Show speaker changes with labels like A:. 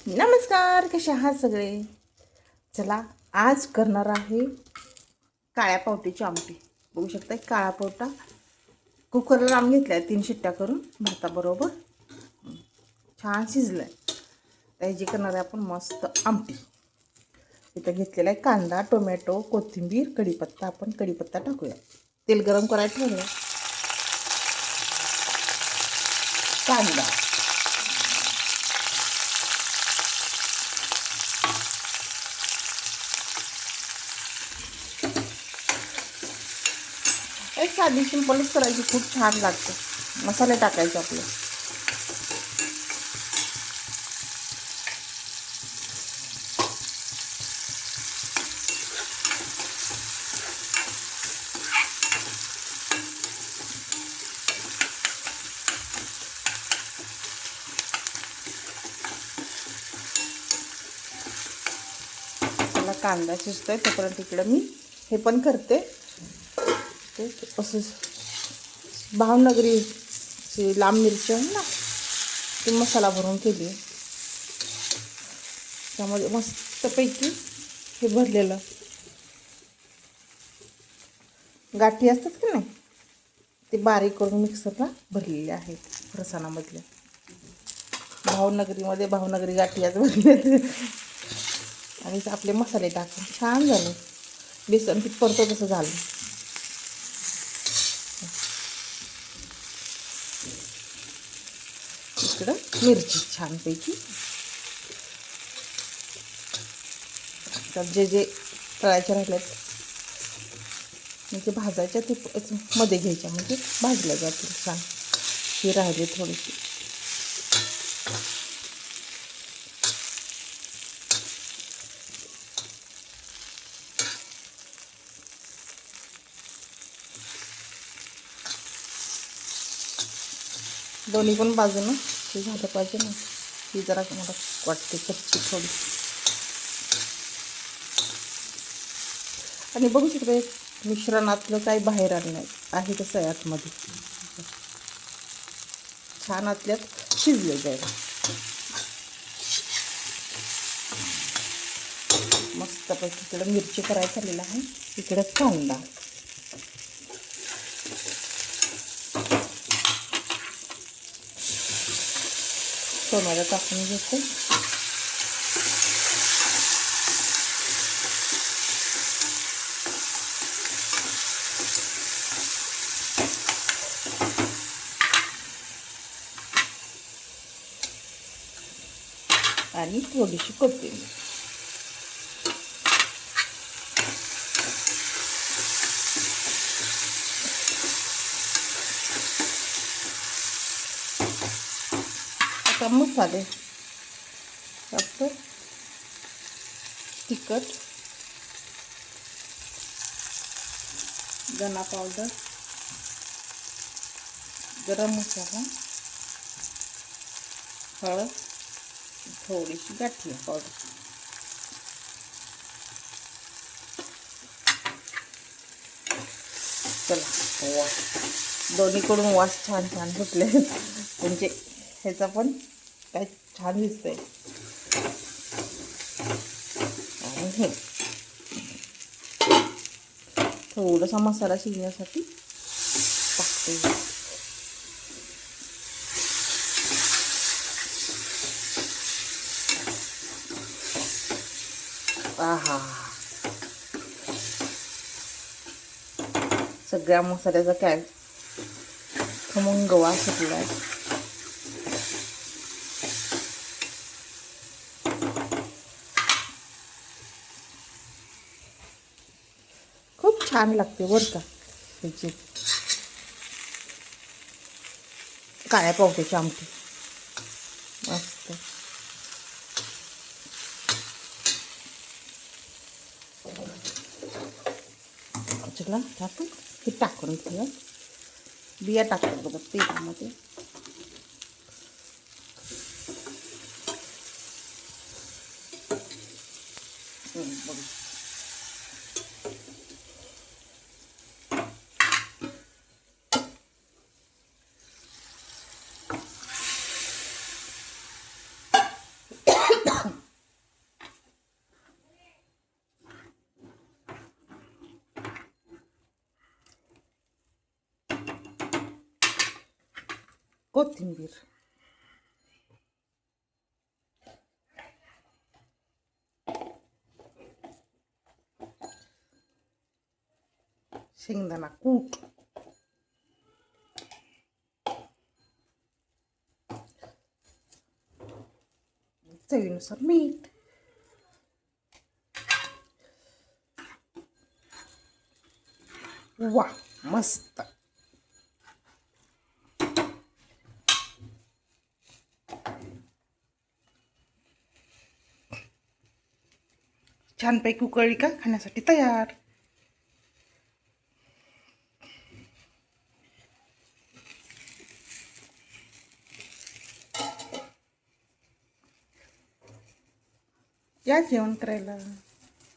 A: नमस्कार, कसे आहात सगळे. चला, आज करणार आहे काळ्या पावट्याची आमटी. बघू शकता, काळा पावटा कुकरला लावून घेतला आहे 3 शिट्ट्या करून भाताबरोबर. छान शिजलाय. त्याची करणार आहे आपण मस्त आमटी. इथं घेतलेला आहे कांदा, टोमॅटो, कोथिंबीर, कढीपत्ता. आपण कढीपत्ता टाकूया. तेल गरम करायला ठेवलं. कांदा, एक साधी सिंपलच करायची, खूप छान लागते. मसाले टाकायचे आपले. त्याला कांदा शिजतोय तोपर्यंत इकडं मी हे पण करते. ते असं भावनगरी लांब मिरची आहे ना, ती मसाला भरून केली. त्यामध्ये मस्तपैकी हे भरलेलं गाठी असतात की नाही, ते बारीक करून मिक्सरला भरलेले आहेत. फरसाणामधले भावनगरीमध्ये भावनगरी गाठी आज भरले. आणि आपले मसाले टाकून छान झाले. बेसन पीठ परतो तसं झालं. इकडं मिरची छानपैकी. तर जे तळायच्या राहिल्यात म्हणजे भाजायच्या, ते मध्ये घ्यायच्या म्हणजे भाजल्या जातील छान. ही राहिली थोडीशी. दोन्ही पण बाजूनं हे झालं पाहिजे ना. ही जरा मला वाटते कच्ची थोडी. आणि बघू शकतो मिश्रणातलं काही बाहेर आलं नाही आहे, तसं आहे आतमध्ये. छान आतल्यात शिजले जाईल. मस्तपैकी इकडं मिरची करायला झालेला आहे. इकडं कांदा, टोमॅटो टाकून घेते. आणि थोडीशी कोथिंबीर. आता मसाले टाकतो. तिखट, धना पावडर, गरम मसाला, हळद, थोडीशी गाठी पावडर. चला, वास दोन्हीकडून वास छान छान सुटले. म्हणजे ह्याचा पण काय छान दिसतंय. आणि हे थोडासा मसाला शिजण्यासाठी टाकते. आहा, सगळ्या मसाल्याचा काय खमंग वास सुटलाय. खूप छान लागते बरं का त्याची काळ्या पावट्याची आमटी. मस्त. चला, टाकून हे टाकून ठेवा. बिया टाकतात बघा तेलामध्ये. बघू कोथिंबीर, शेंगदाणा कूट, चवीनुसार मीठ, वा मस्त. छानपैकी उकळली का खाण्यासाठी तयार. या जेवण करायला.